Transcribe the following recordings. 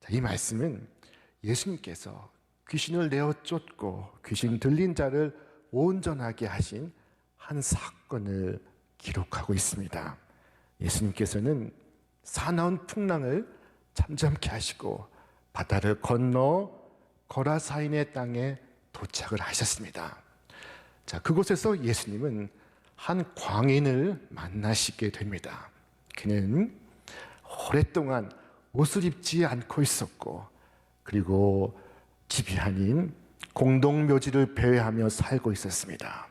이 말씀은 예수님께서 귀신을 내어 쫓고 귀신 들린 자를 온전하게 하신 한 사건을 기록하고 있습니다. 예수님께서는 사나운 풍랑을 잠잠케 하시고 바다를 건너 거라사인의 땅에 도착을 하셨습니다. 자, 그곳에서 예수님은 한 광인을 만나시게 됩니다. 그는 오랫동안 옷을 입지 않고 있었고, 그리고 집이 아닌 공동묘지를 배회하며 살고 있었습니다.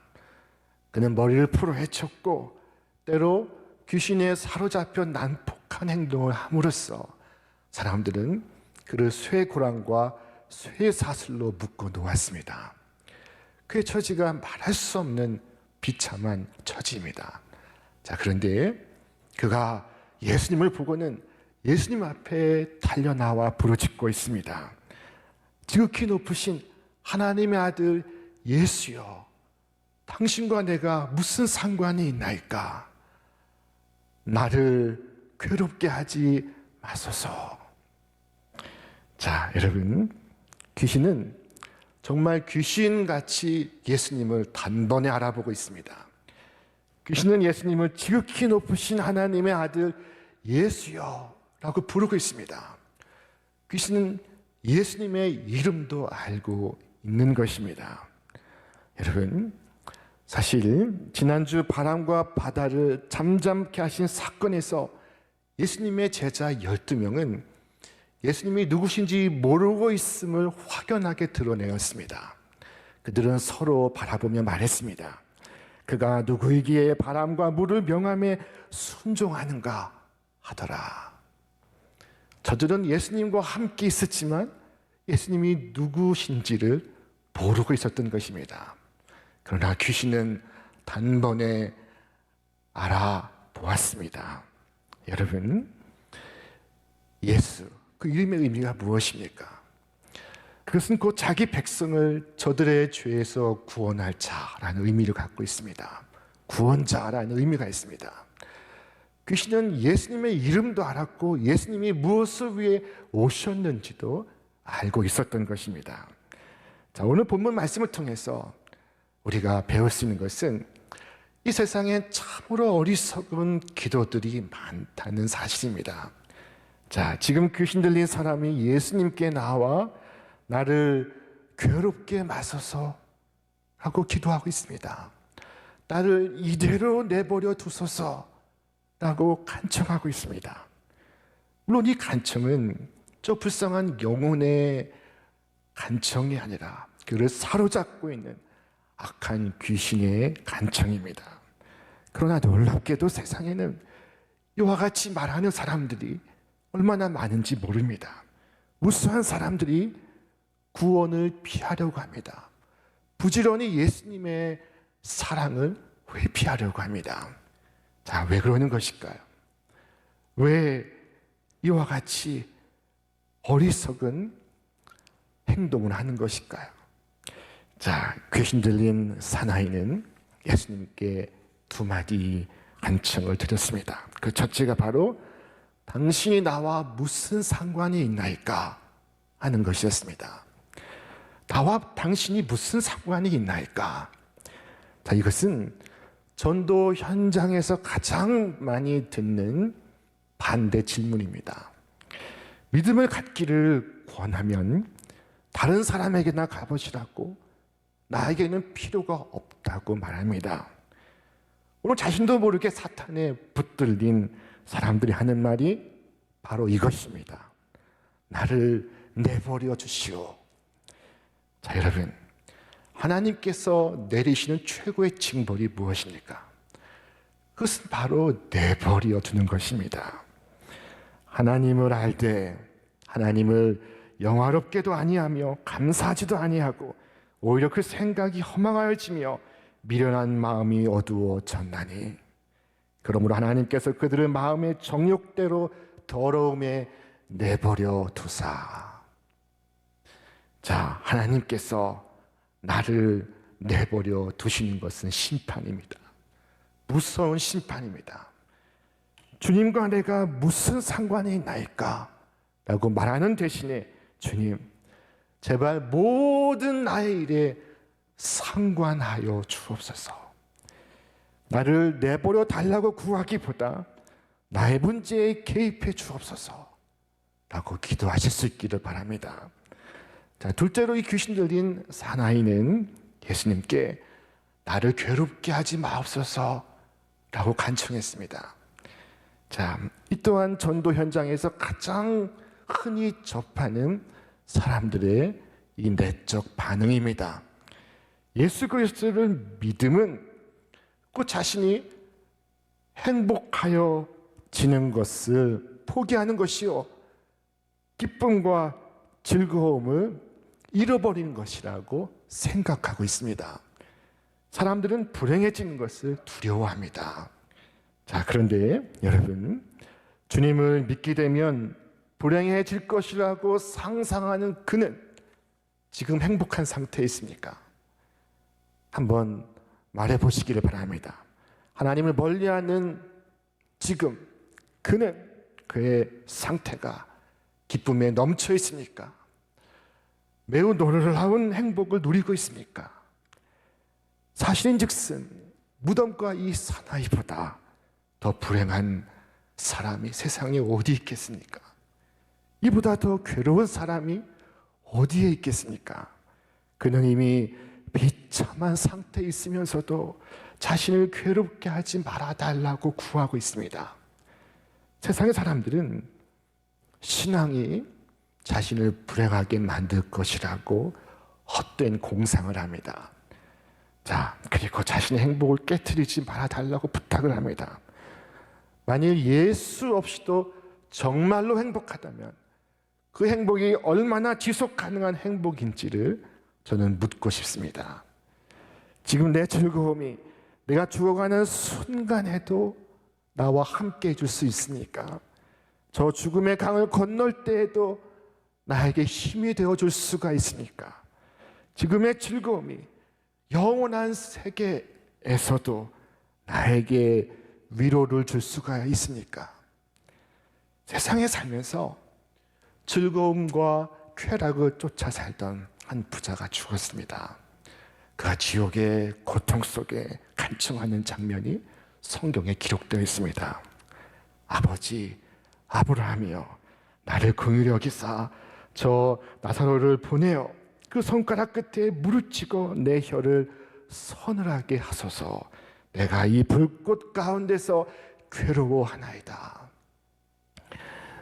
그는 머리를 풀어 헤쳤고 때로 귀신에 사로잡혀 난폭한 행동을 함으로써 사람들은 그를 쇠고랑과 쇠사슬로 묶어 놓았습니다. 그의 처지가 말할 수 없는 비참한 처지입니다. 자, 그런데 그가 예수님을 보고는 예수님 앞에 달려나와 부르짖고 있습니다. 지극히 높으신 하나님의 아들 예수여, 당신과 내가 무슨 상관이 있나이까? 나를 괴롭게 하지 마소서. 자, 여러분, 귀신은 정말 귀신같이 예수님을 단번에 알아보고 있습니다. 귀신은 예수님을 지극히 높으신 하나님의 아들 예수여 라고 부르고 있습니다. 귀신은 예수님의 이름도 알고 있는 것입니다. 여러분, 사실 지난주 바람과 바다를 잠잠케 하신 사건에서 예수님의 제자 12명은 예수님이 누구신지 모르고 있음을 확연하게 드러내었습니다. 그들은 서로 바라보며 말했습니다. 그가 누구이기에 바람과 물을 명함에 순종하는가 하더라. 저들은 예수님과 함께 있었지만 예수님이 누구신지를 모르고 있었던 것입니다. 그러나 귀신은 단번에 알아보았습니다. 여러분, 예수, 그 이름의 의미가 무엇입니까? 그것은 곧 자기 백성을 저들의 죄에서 구원할 자라는 의미를 갖고 있습니다. 구원자라는 의미가 있습니다. 귀신은 예수님의 이름도 알았고 예수님이 무엇을 위해 오셨는지도 알고 있었던 것입니다. 자, 오늘 본문 말씀을 통해서 우리가 배울 수 있는 것은 이 세상에 참으로 어리석은 기도들이 많다는 사실입니다. 자, 지금 귀신 들린 사람이 예수님께 나와 나를 괴롭게 마소서 하고 기도하고 있습니다. 나를 이대로 내버려 두소서 라고 간청하고 있습니다. 물론 이 간청은 저 불쌍한 영혼의 간청이 아니라 그를 사로잡고 있는 악한 귀신의 간청입니다. 그러나 놀랍게도 세상에는 이와 같이 말하는 사람들이 얼마나 많은지 모릅니다. 무수한 사람들이 구원을 피하려고 합니다. 부지런히 예수님의 사랑을 회피하려고 합니다. 자, 왜 그러는 것일까요? 왜 이와 같이 어리석은 행동을 하는 것일까요? 자, 귀신 들린 사나이는 예수님께 두 마디 간청을 드렸습니다. 그 첫째가 바로 당신이 나와 무슨 상관이 있나이까 하는 것이었습니다. 나와 당신이 무슨 상관이 있나이까? 자, 이것은 전도 현장에서 가장 많이 듣는 반대 질문입니다. 믿음을 갖기를 권하면 다른 사람에게나 가보시라고, 나에게는 필요가 없다고 말합니다. 오늘 자신도 모르게 사탄에 붙들린 사람들이 하는 말이 바로 이것입니다. 나를 내버려 주시오. 자, 여러분, 하나님께서 내리시는 최고의 징벌이 무엇입니까? 그것은 바로 내버려 두는 것입니다. 하나님을 알되 하나님을 영화롭게도 아니하며 감사하지도 아니하고 오히려 그 생각이 허망하여지며 미련한 마음이 어두워졌나니, 그러므로 하나님께서 그들의 마음의 정욕대로 더러움에 내버려 두사. 자, 하나님께서 나를 내버려 두시는 것은 심판입니다. 무서운 심판입니다. 주님과 내가 무슨 상관이 있나이까 라고 말하는 대신에 주님, 제발 모든 나의 일에 상관하여 주옵소서. 나를 내버려 달라고 구하기보다 나의 문제에 개입해 주옵소서 라고 기도하실 수 있기를 바랍니다. 자, 둘째로 이 귀신 들린 사나이는 예수님께 나를 괴롭게 하지 마옵소서 라고 간청했습니다. 자, 이 또한 전도 현장에서 가장 흔히 접하는 사람들의 이 내적 반응입니다. 예수 그리스도를 믿음은 그 자신이 행복하여지는 것을 포기하는 것이요, 기쁨과 즐거움을 잃어버리는 것이라고 생각하고 있습니다. 사람들은 불행해지는 것을 두려워합니다. 자, 그런데 여러분, 주님을 믿게 되면 불행해질 것이라고 상상하는 그는 지금 행복한 상태에 있습니까? 한번 말해 보시기를 바랍니다. 하나님을 멀리하는 지금 그는, 그의 상태가 기쁨에 넘쳐 있습니까? 매우 놀라운 행복을 누리고 있습니까? 사실인즉슨 무덤과 이 사나이보다 더 불행한 사람이 세상에 어디 있겠습니까? 이보다 더 괴로운 사람이 어디에 있겠습니까? 그는 이미 비참한 상태에 있으면서도 자신을 괴롭게 하지 말아달라고 구하고 있습니다. 세상의 사람들은 신앙이 자신을 불행하게 만들 것이라고 헛된 공상을 합니다. 자, 그리고 자신의 행복을 깨트리지 말아달라고 부탁을 합니다. 만일 예수 없이도 정말로 행복하다면 그 행복이 얼마나 지속 가능한 행복인지를 저는 묻고 싶습니다. 지금 내 즐거움이 내가 죽어가는 순간에도 나와 함께 해줄 수 있습니까? 저 죽음의 강을 건널 때에도 나에게 힘이 되어줄 수가 있습니까? 지금의 즐거움이 영원한 세계에서도 나에게 위로를 줄 수가 있습니까? 세상에 살면서 즐거움과 쾌락을 쫓아 살던 한 부자가 죽었습니다. 그가 지옥의 고통 속에 간청하는 장면이 성경에 기록되어 있습니다. 아버지 아브라함이여, 나를 긍휼히 여기사 저 나사로를 보내어 그 손가락 끝에 무릎치고 내 혀를 서늘하게 하소서. 내가 이 불꽃 가운데서 괴로워하나이다.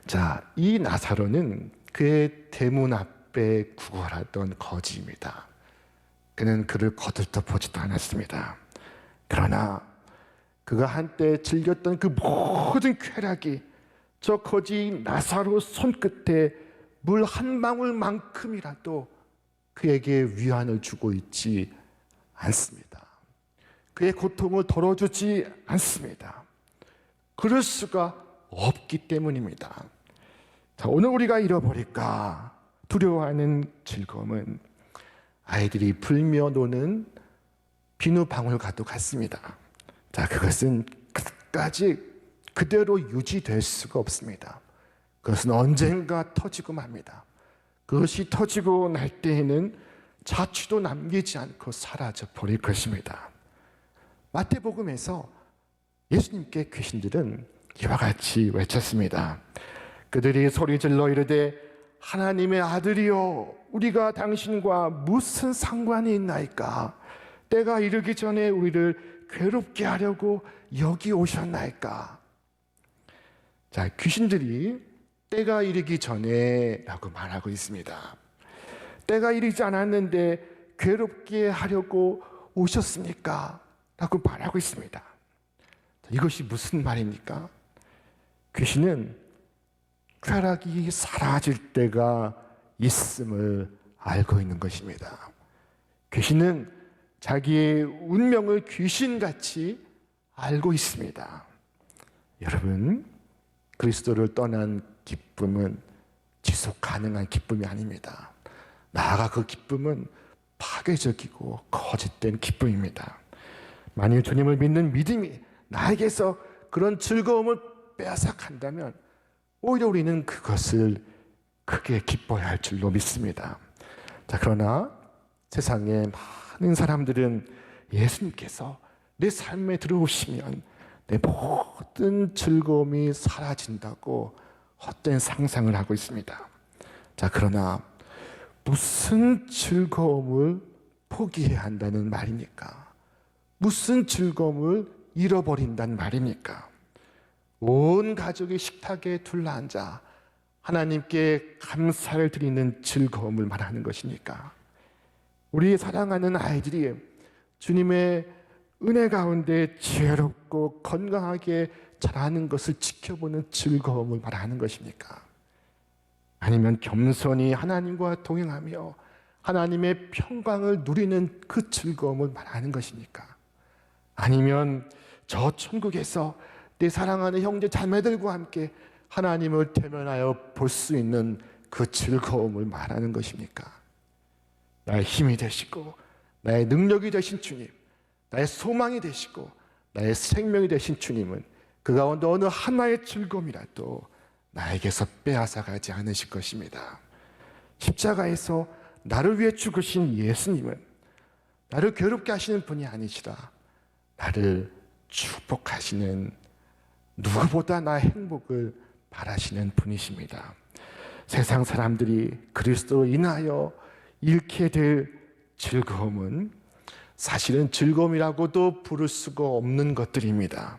자, 이 나사로는 그의 대문 앞에 구걸하던 거지입니다. 그는 그를 거들떠보지도 않았습니다. 그러나 그가 한때 즐겼던 그 모든 쾌락이 저 거지 나사로 손끝에 물 한 방울만큼이라도 그에게 위안을 주고 있지 않습니다. 그의 고통을 덜어주지 않습니다. 그럴 수가 없기 때문입니다. 자, 오늘 우리가 잃어버릴까 두려워하는 즐거움은 아이들이 불며 노는 비누방울과도 같습니다. 자, 그것은 끝까지 그대로 유지될 수가 없습니다. 그것은 언젠가 터지고 맙니다. 그것이 터지고 날 때에는 자취도 남기지 않고 사라져 버릴 것입니다. 마태복음에서 예수님께 귀신들은 이와 같이 외쳤습니다. 그들이 소리질러 이르되 하나님의 아들이여, 우리가 당신과 무슨 상관이 있나이까? 때가 이르기 전에 우리를 괴롭게 하려고 여기 오셨나이까? 자, 귀신들이 때가 이르기 전에 라고 말하고 있습니다. 때가 이르지 않았는데 괴롭게 하려고 오셨습니까? 라고 말하고 있습니다. 이것이 무슨 말입니까? 귀신은 쾌락이 사라질 때가 있음을 알고 있는 것입니다. 귀신은 자기의 운명을 귀신같이 알고 있습니다. 여러분, 그리스도를 떠난 기쁨은 지속 가능한 기쁨이 아닙니다. 나아가 그 기쁨은 파괴적이고 거짓된 기쁨입니다. 만일 주님을 믿는 믿음이 나에게서 그런 즐거움을 빼앗아간다면 오히려 우리는 그것을 크게 기뻐해야 할 줄로 믿습니다. 자, 그러나 세상에 많은 사람들은 예수님께서 내 삶에 들어오시면 내 모든 즐거움이 사라진다고 헛된 상상을 하고 있습니다. 자, 그러나 무슨 즐거움을 포기해야 한다는 말입니까? 무슨 즐거움을 잃어버린다는 말입니까? 온 가족이 식탁에 둘러앉아 하나님께 감사를 드리는 즐거움을 말하는 것입니까? 우리 사랑하는 아이들이 주님의 은혜 가운데 지혜롭고 건강하게 자라는 것을 지켜보는 즐거움을 말하는 것입니까? 아니면 겸손히 하나님과 동행하며 하나님의 평강을 누리는 그 즐거움을 말하는 것입니까? 아니면 저 천국에서 내 사랑하는 형제 자매들과 함께 하나님을 대면하여 볼 수 있는 그 즐거움을 말하는 것입니까? 나의 힘이 되시고 나의 능력이 되신 주님, 나의 소망이 되시고 나의 생명이 되신 주님은 그 가운데 어느 하나의 즐거움이라도 나에게서 빼앗아가지 않으실 것입니다. 십자가에서 나를 위해 죽으신 예수님은 나를 괴롭게 하시는 분이 아니시라 나를 축복하시는, 누구보다 나의 행복을 바라시는 분이십니다. 세상 사람들이 그리스도로 인하여 잃게 될 즐거움은 사실은 즐거움이라고도 부를 수가 없는 것들입니다.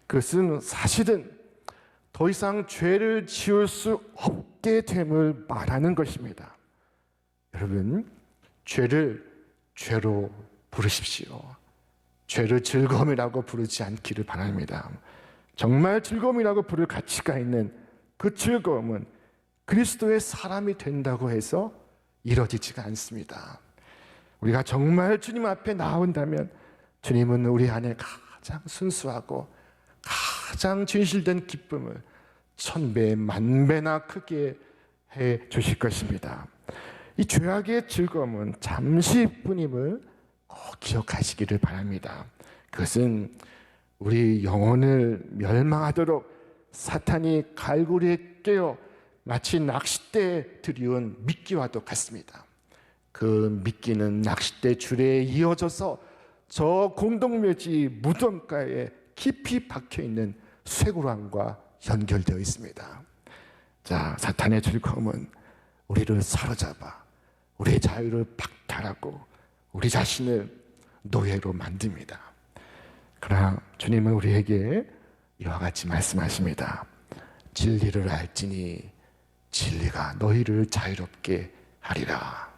그것은 사실은 더 이상 죄를 지을 수 없게 됨을 말하는 것입니다. 여러분, 죄를 죄로 부르십시오. 죄를 즐거움이라고 부르지 않기를 바랍니다. 정말 즐거움이라고 부를 가치가 있는 그 즐거움은 그리스도의 사람이 된다고 해서 이루어지지가 않습니다. 우리가 정말 주님 앞에 나온다면 주님은 우리 안에 가장 순수하고 가장 진실된 기쁨을 1000배, 10,000배나 크게 해 주실 것입니다. 이 죄악의 즐거움은 잠시뿐임을 꼭 기억하시기를 바랍니다. 그것은 우리 영혼을 멸망하도록 사탄이 갈고리에 깨어 마치 낚싯대에 들이운 미끼와도 같습니다. 그 미끼는 낚싯대 줄에 이어져서 저 공동묘지 무덤가에 깊이 박혀있는 쇠고랑과 연결되어 있습니다. 자, 사탄의 즐거움은 우리를 사로잡아 우리의 자유를 박탈하고 우리 자신을 노예로 만듭니다. 그러나 주님은 우리에게 이와 같이 말씀하십니다. 진리를 알지니 진리가 너희를 자유롭게 하리라.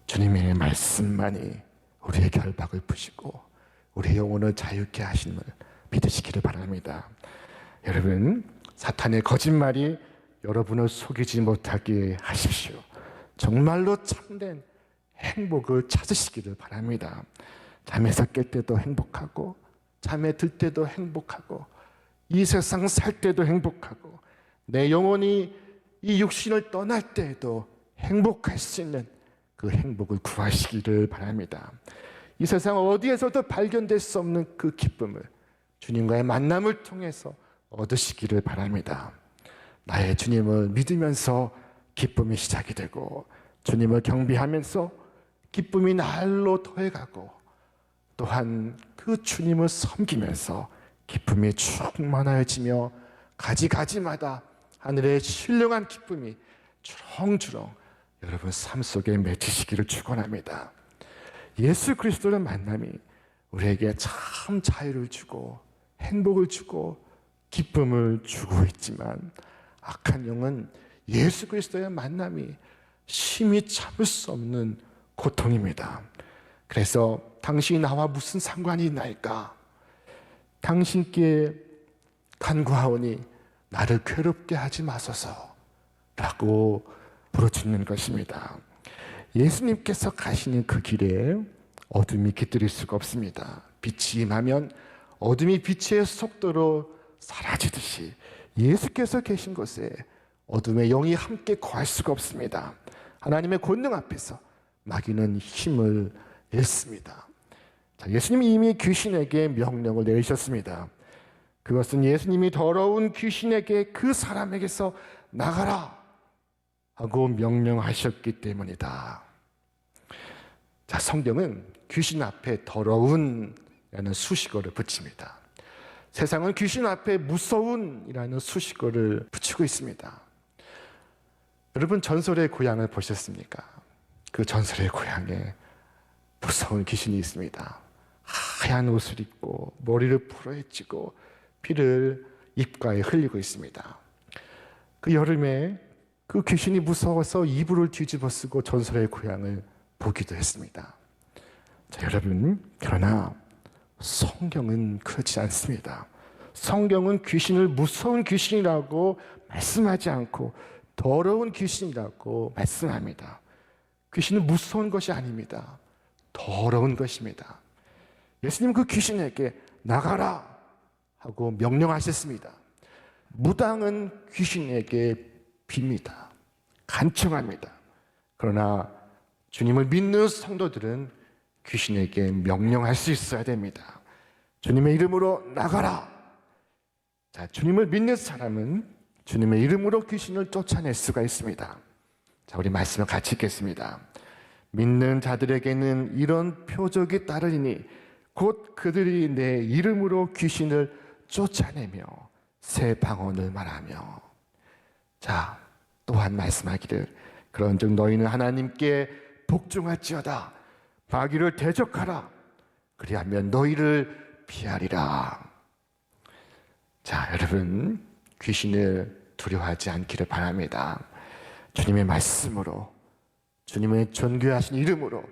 주님의 말씀만이 우리의 결박을 푸시고 우리의 영혼을 자유케 하심을 믿으시기를 바랍니다. 여러분, 사탄의 거짓말이 여러분을 속이지 못하게 하십시오. 정말로 참된 행복을 찾으시기를 바랍니다. 잠에서 깰 때도 행복하고 잠에 들 때도 행복하고 이 세상 살 때도 행복하고 내 영혼이 이 육신을 떠날 때에도 행복할 수 있는 그 행복을 구하시기를 바랍니다. 이 세상 어디에서도 발견될 수 없는 그 기쁨을 주님과의 만남을 통해서 얻으시기를 바랍니다. 나의 주님을 믿으면서 기쁨이 시작이 되고 주님을 경배하면서 기쁨이 날로 더해가고 또한 그 주님을 섬기면서 기쁨이 충만해지며 가지가지마다 하늘의 신령한 기쁨이 주렁주렁 여러분 삶 속에 맺히시기를 축원합니다. 예수 그리스도의 만남이 우리에게 참 자유를 주고 행복을 주고 기쁨을 주고 있지만 악한 영은 예수 그리스도의 만남이 심히 참을 수 없는 고통입니다. 그래서 당신이 나와 무슨 상관이 있나이까? 당신께 간구하오니 나를 괴롭게 하지 마소서 라고 부르짖는 것입니다. 예수님께서 가시는 그 길에 어둠이 깃들일 수가 없습니다. 빛이 임하면 어둠이 빛의 속도로 사라지듯이 예수께서 계신 곳에 어둠의 영이 함께 거할 수가 없습니다. 하나님의 권능 앞에서 마귀는 힘을 잃습니다. 자, 예수님이 이미 귀신에게 명령을 내리셨습니다. 그것은 예수님이 더러운 귀신에게 그 사람에게서 나가라 하고 명령하셨기 때문이다. 자, 성경은 귀신 앞에 더러운 이라는 수식어를 붙입니다. 세상은 귀신 앞에 무서운 이라는 수식어를 붙이고 있습니다. 여러분, 전설의 고향을 보셨습니까? 그 전설의 고향에 무서운 귀신이 있습니다. 하얀 옷을 입고 머리를 풀어헤치고 피를 입가에 흘리고 있습니다. 그 여름에 그 귀신이 무서워서 이불을 뒤집어 쓰고 전설의 고향을 보기도 했습니다. 자, 여러분, 그러나 성경은 그렇지 않습니다. 성경은 귀신을 무서운 귀신이라고 말씀하지 않고 더러운 귀신이라고 말씀합니다. 귀신은 무서운 것이 아닙니다. 더러운 것입니다. 예수님 그 귀신에게 나가라 하고 명령하셨습니다. 무당은 귀신에게 빕니다. 간청합니다. 그러나 주님을 믿는 성도들은 귀신에게 명령할 수 있어야 됩니다. 주님의 이름으로 나가라. 자, 주님을 믿는 사람은 주님의 이름으로 귀신을 쫓아낼 수가 있습니다. 자, 우리 말씀을 같이 읽겠습니다. 믿는 자들에게는 이런 표적이 따르리니 곧 그들이 내 이름으로 귀신을 쫓아내며 새 방언을 말하며. 자, 또한 말씀하기를 그런즉 너희는 하나님께 복종할지어다. 마귀를 대적하라. 그리하면 너희를 피하리라. 자, 여러분, 귀신을 두려워하지 않기를 바랍니다. 주님의 말씀으로, 주님의 존귀하신 이름으로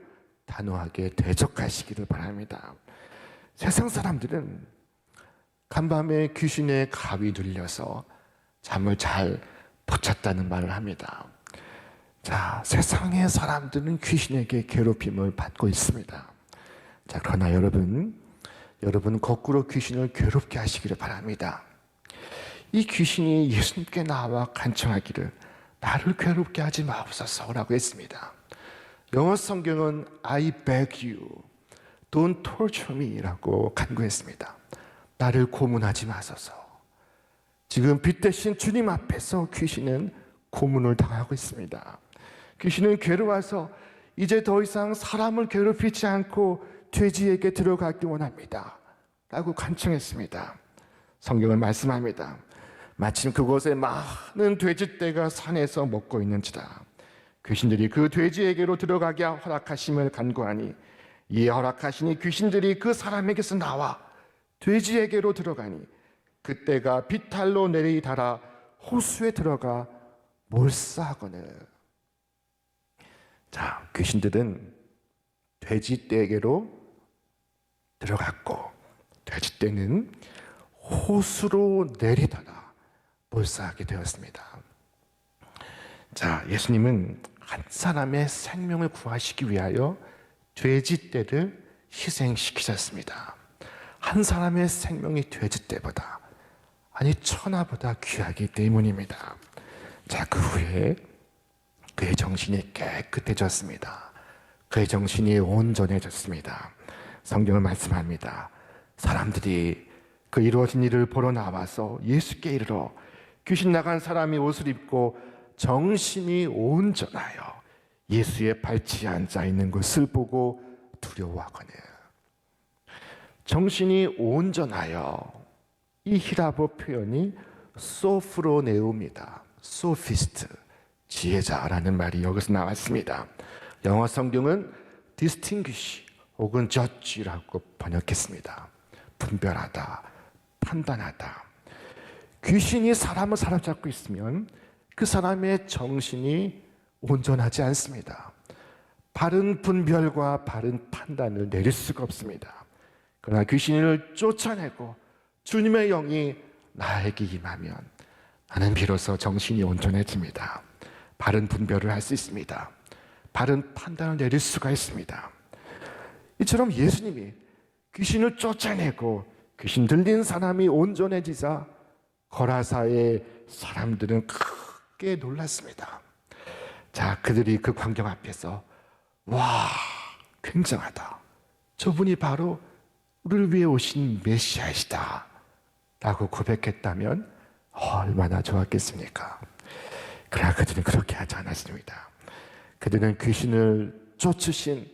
단호하게 대적하시기를 바랍니다. 세상 사람들은 간밤에 귀신의 가위 눌려서 잠을 잘 못 잤다는 말을 합니다. 자, 세상의 사람들은 귀신에게 괴롭힘을 받고 있습니다. 자, 그러나 여러분 거꾸로 귀신을 괴롭게 하시기를 바랍니다. 이 귀신이 예수님께 나와 간청하기를 나를 괴롭게 하지 마옵소서라고 했습니다. 영어 성경은 I beg you, don't torture me라고 간구했습니다. 나를 고문하지 마소서. 지금 빛 대신 주님 앞에서 귀신은 고문을 당하고 있습니다. 귀신은 괴로워서 이제 더 이상 사람을 괴롭히지 않고 돼지에게 들어가기 원합니다 라고 간청했습니다. 성경은 말씀합니다. 마침 그곳에 많은 돼지떼가 산에서 먹고 있는지라 귀신들이 그 돼지에게로 들어가게 허락하심을 간구하니 이에 허락하시니 귀신들이 그 사람에게서 나와 돼지에게로 들어가니 그때가 비탈로 내리달아 호수에 들어가 몰사하거늘. 자, 귀신들은 돼지떼에게로 들어갔고 돼지떼는 호수로 내리다가 몰사하게 되었습니다. 자, 예수님은 한 사람의 생명을 구하시기 위하여 돼지떼를 희생시키셨습니다. 한 사람의 생명이 돼지떼보다, 아니 천하보다 귀하기 때문입니다. 자, 그 후에 그의 정신이 깨끗해졌습니다. 그의 정신이 온전해졌습니다. 성경을 말씀합니다. 사람들이 그 이루어진 일을 보러 나와서 예수께 이르러 귀신 나간 사람이 옷을 입고 정신이 온전하여 예수의 발치에 앉아 있는 것을 보고 두려워하거늘. 정신이 온전하여, 이 히라보 표현이 소프로네우입니다. 소피스트, 지혜자라는 말이 여기서 나왔습니다. 영어 성경은 distinguish 혹은 judge라고 번역했습니다. 분별하다, 판단하다. 귀신이 사람을 사로잡고 있으면 그 사람의 정신이 온전하지 않습니다. 바른 분별과 바른 판단을 내릴 수가 없습니다. 그러나 귀신을 쫓아내고 주님의 영이 나에게 임하면 나는 비로소 정신이 온전해집니다. 바른 분별을 할 수 있습니다. 바른 판단을 내릴 수가 있습니다. 이처럼 예수님이 귀신을 쫓아내고 귀신 들린 사람이 온전해지자 거라사의 사람들은 크게 놀랐습니다. 자, 그들이 그 광경 앞에서 와, 굉장하다. 저분이 바로 우리를 위해 오신 메시아이시다 라고 고백했다면 얼마나 좋았겠습니까? 그러나 그들은 그렇게 하지 않았습니다. 그들은 귀신을 쫓으신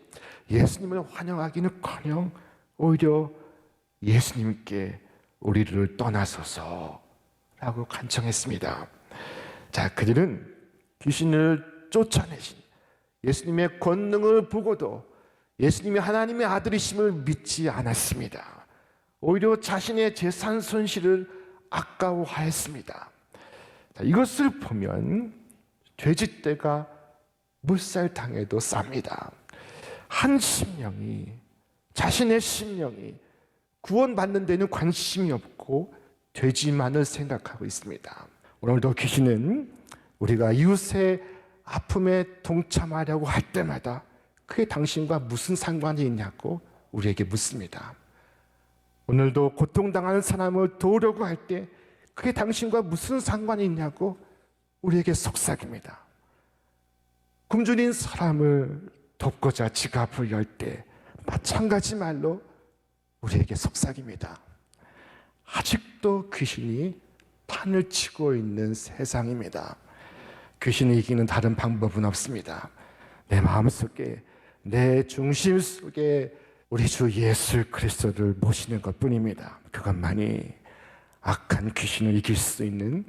예수님을 환영하기는커녕 오히려 예수님께 우리를 떠나소서라고 간청했습니다. 자, 그들은 귀신을 쫓아내신 예수님의 권능을 보고도 예수님이 하나님의 아들이심을 믿지 않았습니다. 오히려 자신의 재산 손실을 아까워하였습니다. 자, 이것을 보면 돼지떼가 물살탕에도 쌉니다. 한 심령이, 자신의 심령이 구원받는 데는 관심이 없고 돼지만을 생각하고 있습니다. 오늘도 귀신은 우리가 이웃의 아픔에 동참하려고 할 때마다 그게 당신과 무슨 상관이 있냐고 우리에게 묻습니다. 오늘도 고통당하는 사람을 도우려고 할 때 그게 당신과 무슨 상관이 있냐고 우리에게 속삭입니다. 굶주린 사람을 돕고자 지갑을 열 때 마찬가지 말로 우리에게 속삭입니다. 아직도 귀신이 판을 치고 있는 세상입니다. 귀신을 이기는 다른 방법은 없습니다. 내 마음속에, 내 중심 속에 우리 주 예수 그리스도를 모시는 것뿐입니다. 그것만이 악한 귀신을 이길 수 있는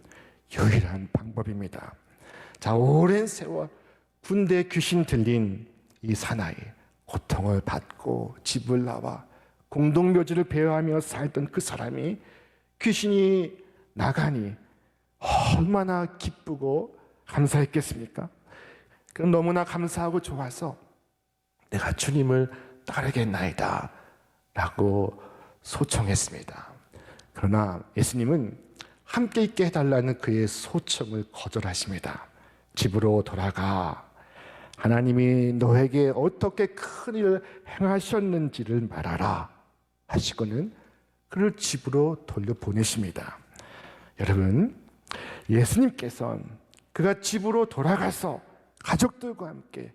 유일한 방법입니다. 자, 오랜 세월 군대 귀신 들린 이 사나이, 고통을 받고 집을 나와 공동묘지를 배회하며 살던 그 사람이 귀신이 나가니 얼마나 기쁘고 감사했겠습니까? 그럼 너무나 감사하고 좋아서 내가 주님을 따르겠나이다 라고 소청했습니다. 그러나 예수님은 함께 있게 해달라는 그의 소청을 거절하십니다. 집으로 돌아가 하나님이 너에게 어떻게 큰 일을 행하셨는지를 말하라 하시고는 그를 집으로 돌려보내십니다. 여러분, 예수님께서는 그가 집으로 돌아가서 가족들과 함께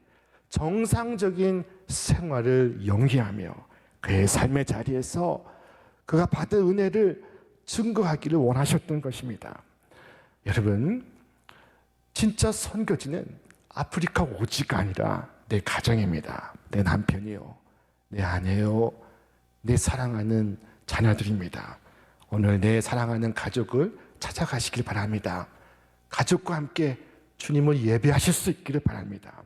정상적인 생활을 영위하며 그의 삶의 자리에서 그가 받은 은혜를 증거하기를 원하셨던 것입니다. 여러분, 진짜 선교지는 아프리카 오지가 아니라 내 가정입니다. 내 남편이요, 내 아내요, 내 사랑하는 자녀들입니다. 오늘 내 사랑하는 가족을 찾아가시길 바랍니다. 가족과 함께 주님을 예배하실 수 있기를 바랍니다.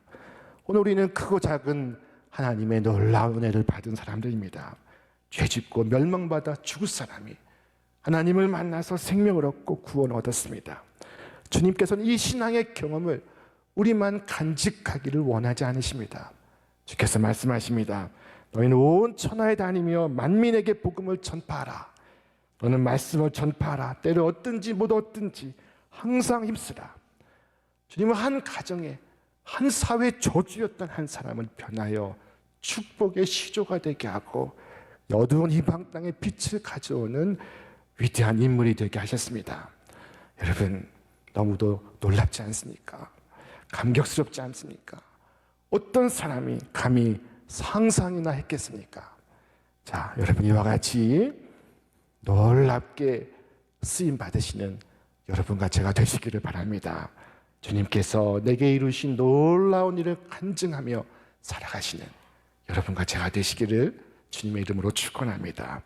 오늘 우리는 크고 작은 하나님의 놀라운 은혜를 받은 사람들입니다. 죄짓고 멸망받아 죽을 사람이 하나님을 만나서 생명을 얻고 구원을 얻었습니다. 주님께서는 이 신앙의 경험을 우리만 간직하기를 원하지 않으십니다. 주께서 말씀하십니다. 너희는 온 천하에 다니며 만민에게 복음을 전파하라. 너는 말씀을 전파하라. 때를 얻든지 못 얻든지 항상 힘쓰라. 주님은 한 가정에, 한 사회 저주였던 한 사람을 변하여 축복의 시조가 되게 하고 어두운 이방 땅에 빛을 가져오는 위대한 인물이 되게 하셨습니다. 여러분, 너무도 놀랍지 않습니까? 감격스럽지 않습니까? 어떤 사람이 감히 상상이나 했겠습니까? 자, 여러분, 이와 같이 놀랍게 쓰임 받으시는 여러분과 제가 되시기를 바랍니다. 주님께서 내게 이루신 놀라운 일을 간증하며 살아가시는 여러분과 제가 되시기를 주님의 이름으로 축원합니다.